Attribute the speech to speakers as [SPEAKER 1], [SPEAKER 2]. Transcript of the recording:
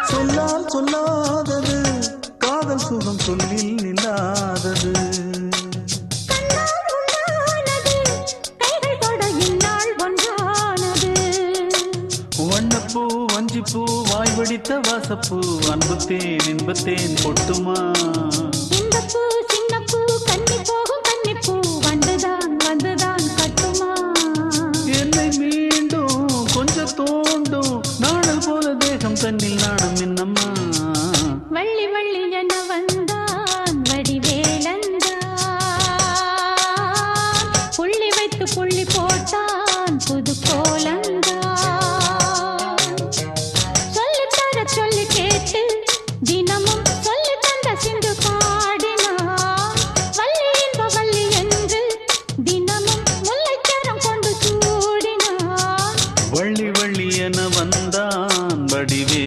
[SPEAKER 1] சொல்லால் சொல்லாதது காதல் சுகம் சொல்லில் நில்லாதது. வண்ணப்பூ வஞ்சிப்பூ வாய் வடித்த வாசப்பூ அன்புத்தேன் இன்பத்தேன் பொட்டுமா.
[SPEAKER 2] சின்னப்பூ சின்னப்பூ கன்னி போகும் கன்னிப்பூ வந்துதான் வந்துதான் கட்டுமா.
[SPEAKER 1] என்னை மீண்டும் கொஞ்சம் தோண்டும் நாணல் போல தேகம் தன்னில் நான்